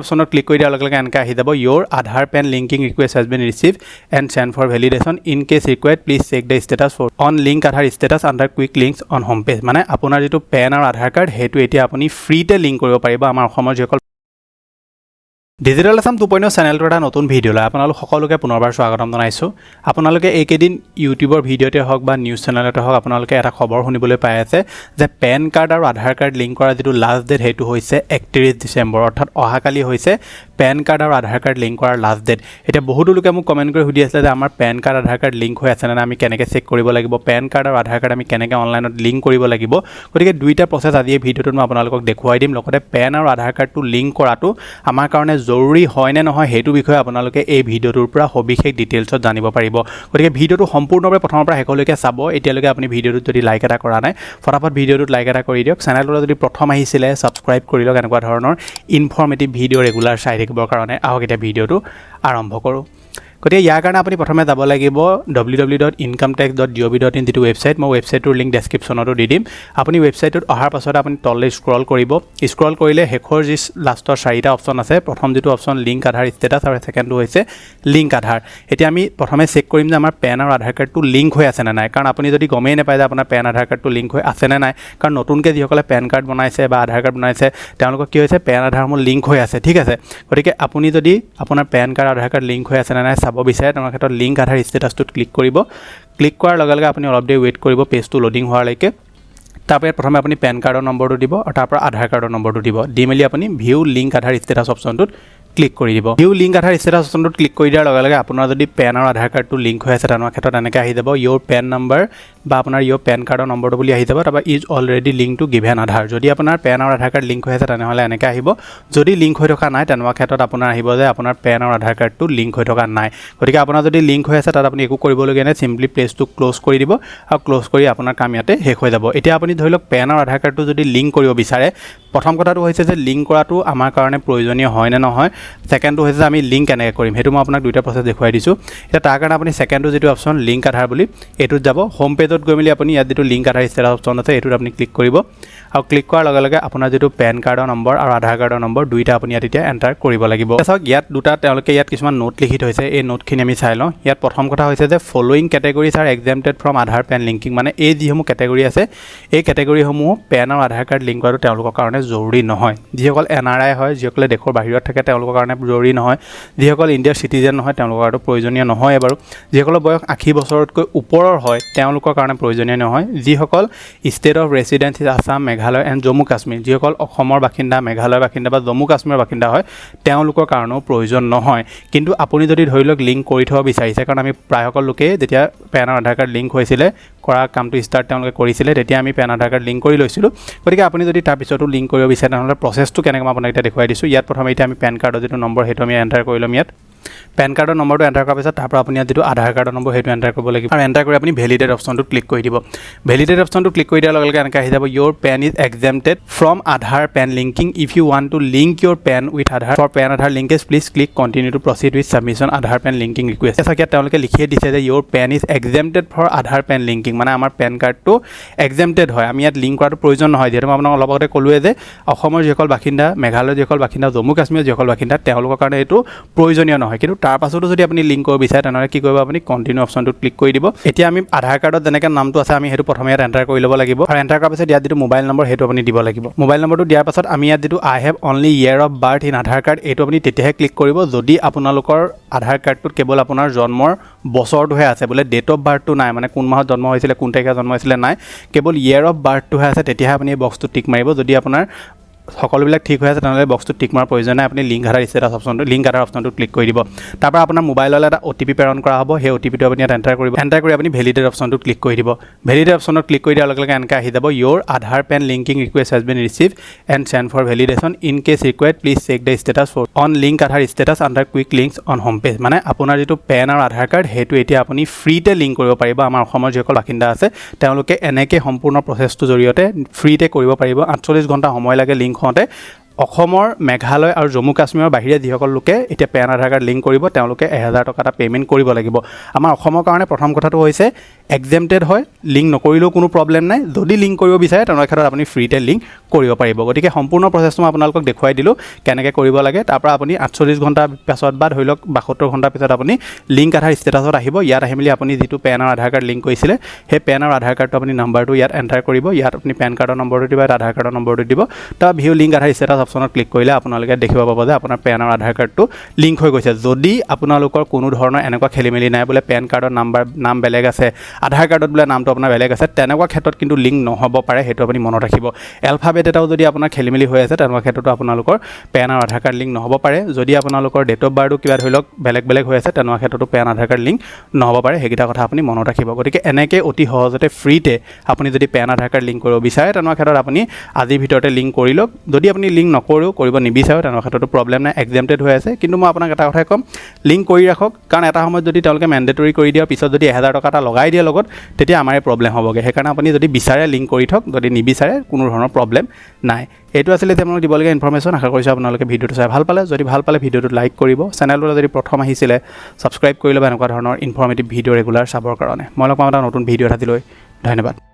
অপশ্যনত ক্লিক কৰি দিয়াৰ লগে লগে এনেকৈ আহি যাব your Aadhaar PAN linking request has been received and sent for validation. In case required, please check the status for on link Aadhaar status under quick links on home page. মানে আপোনাৰ যেটো PAN আৰু আধাৰ card হেতু এতিয়া আপুনি ফ্ৰীতে link কৰিব পাৰিব আমাৰ অসমৰ যিসকল ডিজিটেল আসাম 2.0 চেনেলটো এটা নতুন ভিডিঅ' লৈ আপোনালোক সকলোকে পুনৰবাৰ স্বাগতম জনাইছোঁ। আপোনালোকে এইকেইদিন ইউটিউবৰ ভিডিঅ'তে হওক বা নিউজ চেনেলতে হওক আপোনালোকে এটা খবৰ শুনিবলৈ পাই আছে যে পেন কাৰ্ড আৰু আধাৰ কাৰ্ড লিংক কৰা যেটো লাষ্ট ডেট হেতু হৈছে 31 ডিসেম্বৰ, অৰ্থাৎ অহাকালি হৈছে পেন কাৰ্ড আৰু আধাৰ কাৰ্ড লিংক কৰাৰ লাষ্ট ডেট। এতিয়া বহুতো লোকে মোক কমেন্ট কৰি সুধি আছে যে আমাৰ পেন কাৰ্ড আধাৰ কাৰ্ড লিংক হৈ আছে নে আমি কেনেকৈ চেক কৰিব লাগিব, পেন কাৰ্ড আৰু আধাৰ কাৰ্ড আমি কেনেকৈ অনলাইনত লিংক কৰিব লাগিব। গতিকে দুইটা প্ৰচেছ আজি এই ভিডিঅ'টোত মই আপোনালোকক দেখুৱাই দিম। লগতে পেন আৰু আধাৰ কাৰ্ডটো লিংক কৰাটো আমাৰ কাৰণে জৰুৰী হয় নে নহয় হেতু বিষয়ে আপোনালোকে এই ভিডিঅ'টোৰ পৰা সবিশেষ ডিটেইলছত জানিব পাৰিব। গতিকে ভিডিঅ'টো সম্পূৰ্ণভাৱে প্ৰথমৰ পৰা শেষলৈকে চাব। এতিয়ালৈকে আপুনি ভিডিঅ'টোত যদি লাইক এটা কৰা নাই ফটাফট ভিডিঅ'টোত লাইক এটা কৰি দিয়ক। চেনেলটো যদি প্ৰথম আহিছিলে ছাবস্ক্ৰাইব কৰি লওক এনেকুৱা ধৰণৰ ইনফৰ্মেটিভ ভিডিঅ' ৰেগুলাৰ চাই থাকিবৰ কাৰণে। আহক এতিয়া ভিডিঅ'টো আৰম্ভ কৰোঁ। গতিকে ইয়াৰ কাৰণে আপুনি প্ৰথমে যাব লাগিব www.incometax.gov.in যিটো ৱেবছাইট, মই ৱেবছাইটটোৰ লিংক ডেছক্ৰিপশ্যনতো দি দিম। আপুনি ৱেবছাইটটোত অহাৰ পাছত আপুনি তললৈ স্ক্ৰল কৰিব। স্ক্ৰল কৰিলে শেষৰ যি লাষ্টৰ 4টা অপশ্যন আছে, প্ৰথম যেটো অপশ্যন লিংক আধাৰ ষ্টেটাছ আৰু ছেকেণ্ডটো হৈছে লিংক আধাৰ। এতিয়া আমি প্ৰথমে চেক কৰিম যে আমাৰ পেন আৰু আধাৰ কাৰ্ডটো লিংক হৈ আছে নে নাই, কাৰণ আপুনি যদি গমেই নাপায় যে আপোনাৰ পেন আধাৰ কাৰ্ডটো লিংক হৈ আছে নে নাই, কাৰণ নতুনকৈ যিসকলে পেন কাৰ্ড বনাইছে বা আধাৰ কাৰ্ড বনাইছে তেওঁলোকৰ কি হৈছে পেন আধাৰসমূহ লিংক হৈ আছে, ঠিক আছে। গতিকে আপুনি যদি আপোনাৰ পেন কাৰ্ড আধাৰ কাৰ্ড লিংক হৈ আছে নে নাই চাব বিচাৰে তেনে ক্ষেত্ৰত লিংক আধাৰ ষ্টেটাছটোত ক্লিক কৰিব। ক্লিক কৰাৰ লগে লগে আপুনি অলপ দেৰি ৱেইট কৰিব পেজটো লোডিং হোৱালৈকে। তাৰপৰা প্ৰথমে আপুনি পেন কাৰ্ডৰ নম্বৰটো দিব আৰু তাৰপৰা আধাৰ কাৰ্ডৰ নম্বৰটো দিব। দি মেলি আপুনি ভিউ লিংক আধাৰ ষ্টেটাছ অপশ্যনটোত ক্লিক কৰি দিব। ভিউ লিংক আধাৰ ষ্টেটাছ অপশ্যনটোত ক্লিক কৰি দিয়াৰ লগে লগে আপোনাৰ যদি পেন আৰু আধাৰ কাৰ্ডটো লিংক হৈ আছে তেনে ক্ষেত্ৰত এনেকৈ আহি যাব ইয়ৰ পেন নম্বৰ বা আপোনাৰ ইয়ৰ পেন কাৰ্ডৰ নম্বৰটো বুলি আহি যাব। তাৰপৰা is already link to given Aadhaar. যদি আপোনাৰ পেন আৰু আধাৰ কাৰ্ড লিংক হৈ আছে তেনেহ'লে এনেকৈ আহিব। যদি লিংক হৈ থকা নাই তেনেকুৱা ক্ষেত্ৰত আপোনাৰ আহিব যে আপোনাৰ পেন আৰু আধাৰ কাৰ্ডটো লিংক হৈ থকা নাই। গতিকে আপোনাৰ যদি লিংক হৈ আছে তাত আপুনি একো কৰিবলগীয়া নাই, চিম্পলি পেজটো ক্ল'জ কৰি দিব আৰু ক্ল'জ কৰি আপোনাৰ কাম ইয়াতে শেষ হৈ যাব। এতিয়া আপুনি ধৰি লওক পেন আৰু আধাৰ কাৰ্ডটো যদি লিংক কৰিব বিচাৰে, প্ৰথম কথাটো হৈছে যে লিংক কৰাটো আমাৰ কাৰণে প্ৰয়োজনীয় হয় নে নহয়, ছেকেণ্ডটো হৈছে আমি লিংক কেনেকৈ কৰিম সেইটো মই আপোনাক দুইটা প্ৰচেছ দেখুৱাই দিছোঁ। এতিয়া তাৰ কাৰণে আপুনি ছেকেণ্ডটো যিটো অপশ্যন লিংক আধাৰ বুলি এইটোত যাব। হোম পেজত গৈ মেলি আপুনি ইয়াত যিটো লিংক আধাৰ ষ্টেটাছ অপশ্যন আছে এইটোত আপুনি ক্লিক কৰিব আৰু ক্লিক কৰাৰ লগে লগে আপোনাৰ যিটো পেন কাৰ্ডৰ নম্বৰ আৰু আধাৰ কাৰ্ডৰ নম্বৰ দুইটা আপুনি ইয়াত এতিয়া এণ্টাৰ কৰিব লাগিব। চাওক ইয়াত দুটা তেওঁলোকে ইয়াত কিছুমান নোট লিখি থৈছে, এই নোটখিনি আমি চাই লওঁ। ইয়াত প্ৰথম কথা হৈছে যে following categories are exempted from Aadhaar PAN linking, মানে এই যিসমূহ কেটেগৰি আছে এই কেটেগৰিসমূহ পেন আৰু আধাৰ কাৰ্ড লিংক কৰাটো তেওঁলোকৰ কাৰণে জৰুৰী নহয়। যিসকল NRI হয়, যিসকলে দেশৰ বাহিৰত থাকে তেওঁলোকৰ কাৰণে জৰুৰী নহয়। যিসকল ইণ্ডিয়াৰ চিটিজেন নহয় তেওঁলোকৰ কাৰণে প্ৰয়োজনীয় নহয় বাৰু। যিসকলৰ বয়স 80 বছৰতকৈ ওপৰৰ হয় তেওঁলোকৰ কাৰণে প্ৰয়োজনীয় নহয়। যিসকল state of residence is Assam, Meghalaya and Jammu Kashmir, যিসকল অসমৰ বাসিন্দা, মেঘালয়ৰ বাসিন্দা বা জম্মু কাশ্মীৰৰ বাসিন্দা হয় তেওঁলোকৰ কাৰণেও প্ৰয়োজন নহয়। কিন্তু আপুনি যদি ধৰি লওক লিংক কৰি থ'ব বিচাৰিছে, কাৰণ আমি প্ৰায়সকল লোকেই যেতিয়া পেন আৰু আধাৰ কাৰ্ড লিংক হৈছিলে কৰা কামটো ষ্টাৰ্ট তেওঁলোকে কৰিছিলে তেতিয়া আমি পেন আধাৰ কাৰ্ড লিংক কৰি লৈছিলোঁ। গতিকে আপুনি যদি তাৰপিছতো লিংক কৰিব বিচাৰে তেনেহ'লে প্ৰচেছটো কেনেকৈ মই আপোনাক এতিয়া দেখুৱাই দিছোঁ। ইয়াত প্ৰথমে এতিয়া আমি পেন কাৰ্ডৰ যিটো নম্বৰ সেইটো আমি এণ্টাৰ কৰি ল'ম। ইয়াত পেন কাৰ্ডৰ নম্বৰটো এণ্টাৰ কৰাৰ পিছত তাৰপৰা আপুনি ইয়াত যিটো আধাৰ কাৰ্ডৰ নম্বৰ সেইটো এণ্টাৰ কৰিব লাগিব আৰু এণ্টাৰ কৰি আপুনি ভেলিডেট অপশ্যনটোত ক্লিক কৰি দিব। ভেলিডেট অপশ্যনটো ক্লিক কৰি দিয়াৰ লগে লগে এনেকৈ আহি যাব your PAN is exempted from Aadhaar PAN linking. If you want to link your PAN with Aadhaar for PAN Aadhaar linkage please click continue to proceed with submission Aadhaar PAN linking request. ইয়াত তেওঁলোকে লিখিয়ে দিছে যে your PAN is exempted for Aadhaar PAN linking, মানে আমাৰ PAN কাৰ্ডটো exempted হয়, আমি ইয়াত লিংক কৰাটো প্ৰয়োজন নহয়। যিহেতু মই আপোনাক অলপ আগতে ক'লোৱে যে অসমৰ যিসকল বাসিন্দা, মেঘালয়ৰ যিসকল বাসিন্দা, জম্মু কাশ্মীৰৰ যিসকল বাসিন্দা তেওঁলোকৰ কাৰণে এইটো প্ৰয়োজনীয় নহয়। কিন্তু তাৰ পাছতো যদি আপুনি লিংক কৰিব বিচাৰে তেনেহ'লে কি কৰিব, আপুনি কণ্টিনিউ অপশ্যনটোত ক্লিক কৰি দিব। এতিয়া আমি আধাৰ কাৰ্ডত যেনেকৈ নামটো আছে আমি সেইটো প্ৰথমে ইয়াত এণ্টাৰ কৰি ল'ব লাগিব আৰু এণ্টাৰ কৰাৰ পিছত ইয়াত যিটো মোবাইল নম্বৰ সেইটো আপুনি দিব লাগিব। মোবাইল নম্বৰটো দিয়াৰ পাছত আমি ইয়াত যিটো I have only year of birth in Aadhaar card এইটো আপুনি তেতিয়াহে ক্লিক কৰিব যদি আপোনালোকৰ আধাৰ কাৰ্ডটোত কেৱল আপোনাৰ জন্মৰ বছৰটোহে আছে, বোলে ডেট অফ বাৰ্থটো নাই, মানে কোন মাহত জন্ম হৈছিলে, কোন তাৰিখে জন্ম হৈছিলে নাই, কেৱল ইয়েৰ অফ বাৰ্থটোহে আছে, তেতিয়াহে আপুনি এই বক্সটো টিক মাৰিব। যদি আপোনাৰ সকলোবিলাক ঠিক হৈ আছে তেনেহ'লে বক্সটো টিক মাৰাৰ প্ৰয়োজন নাই, আপুনি লিংক আধাৰ ষ্টেটাছ অপশ্যনটো লিংক আধাৰ অপশ্যনটো ক্লিক কৰি দিব। তাৰপৰা আপোনাৰ মোবাইললৈ এটা OTP প্ৰেৰণ কৰা হ'ব, সেই OTPটো আপুনি ইয়াত এণ্টাৰ কৰিব। এণ্টাৰ কৰি আপুনি ভেলিডেট অপশ্যনটো ক্লিক কৰি দিব। ভেলিডেট অপশ্যনত ক্লিক কৰি দিয়াৰ লগে লগে এনেকৈ আহি যাব your Aadhaar PAN linking request has been received and send for validation. In case required please check the status for on link Aadhaar status under quick links on home page, মানে আপোনাৰ যিটো পেন আৰু আধাৰ কাৰ্ড সেইটো এতিয়া আপুনি ফ্ৰীতে লিংক কৰিব পাৰিব। আমাৰ অসমৰ যিসকল বাসিন্দা আছে তেওঁলোকে এনেকৈ সম্পূৰ্ণ প্ৰচেছটোৰ জৰিয়তে ফ্ৰীতে কৰিব পাৰিব। 48 ঘণ্টা সময় লাগে লিংক হওঁতে। অসমৰ মেঘালয় আৰু জম্মু কাশ্মীৰৰ বাহিৰে যিসকল লোকে এতিয়া পেন আধাৰ কাৰ্ড লিংক কৰিব তেওঁলোকে 1000 টকা এটা পে'মেণ্ট কৰিব লাগিব আমাৰ অসমৰ কাৰণে প্ৰথম কথাটো হৈছে এক্সেমটেড হয় লিংক নকৰিলেও কোনো প্ৰব্লেম নাই যদি লিংক কৰিব বিচাৰে তেনেকুৱা ক্ষেত্ৰত আপুনি ফ্ৰীতে লিংক কৰিব পাৰিব গতিকে সম্পূৰ্ণ প্ৰচেছটো মই আপোনালোকক দেখুৱাই দিলোঁ কেনেকৈ কৰিব লাগে তাৰপৰা আপুনি 48 ঘণ্টাৰ পিছত বা ধৰি লওক 72 ঘণ্টাৰ পিছত আপুনি লিংক আধাৰ ষ্টেটাছত আহিব ইয়াত আহি মেলি আপুনি যিটো পেন আৰু আধাৰ কাৰ্ড লিংক কৰিছিলে সেই পেন আৰু আধাৰ কাৰ্ডটো আপুনি নাম্বাৰটো ইয়াত এণ্টাৰ কৰিব ইয়াত আপুনি পেন কাৰ্ডৰ নম্বৰটো দিব আধাৰ কাৰ্ডৰ নম্বৰটো দিব তাৰ ভিউ লিংক আধাৰ ষ্টেটাছ অপশ্যনত ক্লিক কৰিলে আপোনালোকে দেখিব পাব যে আপোনাৰ পেন আৰু আধাৰ কাৰ্ডটো লিংক হৈ গৈছে যদি আপোনালোকৰ কোনো ধৰণৰ এনেকুৱা খেলিমেলি নাই বোলে পেন কাৰ্ডৰ নাম বেলেগ আছে আধাৰ কাৰ্ডত বোলে নামটো আপোনাৰ বেলেগ আছে তেনেকুৱা ক্ষেত্ৰত কিন্তু লিংক নহ'ব পাৰে সেইটো আপুনি মনত ৰাখিব এলফাবেট এটাও যদি আপোনাৰ খেলিমেলি হৈ আছে তেনেকুৱা ক্ষেত্ৰতো আপোনালোকৰ পেন আৰু আধাৰ কাৰ্ড লিংক নহ'ব পাৰে যদি আপোনালোকৰ ডেট অফ বাৰ্থটো কিবা ধৰি লওক বেলেগ হৈ আছে তেনেকুৱা ক্ষেত্ৰতো পেন আধাৰ কাৰ্ড লিংক নহ'ব পাৰে সেইকেইটা কথা আপুনি মনত ৰাখিব গতিকে এনেকৈ অতি সহজতে ফ্ৰীতে আপুনি যদি পেন আধাৰ কাৰ্ড লিংক কৰিব বিচাৰে তেনেকুৱা ক্ষেত্ৰত আপুনি আজিৰ ভিতৰতে লিংক কৰি লওক যদি আপুনি লিংক নকৰেও কৰিব নিবিচাৰে তেনেকুৱা ক্ষেত্ৰতো প্ৰব্লেম নাই এক্সেমটেড হৈ আছে কিন্তু মই আপোনাক এটা কথাই ক'ম লিংক কৰি ৰাখক কাৰণ এটা সময়ত যদি তেওঁলোকে মেণ্ডেটৰী কৰি দিয়াৰ পিছত যদি 1000 টকা এটা লগাই দিয়ে লগত তেতিয়া আমাৰে প্ৰব্লেম হ'বগৈ সেইকাৰণে আপুনি যদি বিচাৰে লিংক কৰি থওক যদি নিবিচাৰে কোনো ধৰণৰ প্ৰব্লেম নাই এইটো আছিলে আপোনালোক দিবলগীয়া ইনফৰমেশ্যন আশা কৰিছোঁ আপোনালোকে ভিডিঅ'টো চাই ভাল পালে যদি ভাল পালে ভিডিঅ'টো লাইক কৰিব চেনেলটো যদি প্ৰথম আহিছিলে ছাবস্ক্ৰাইব কৰি ল'ব এনেকুৱা ধৰণৰ ইনফৰ্মেটিভ ভিডিঅ' ৰেগুলাৰ চাবৰ কাৰণে মই লগ পাম এটা নতুন ভিডিঅ' এটালৈ ধন্যবাদ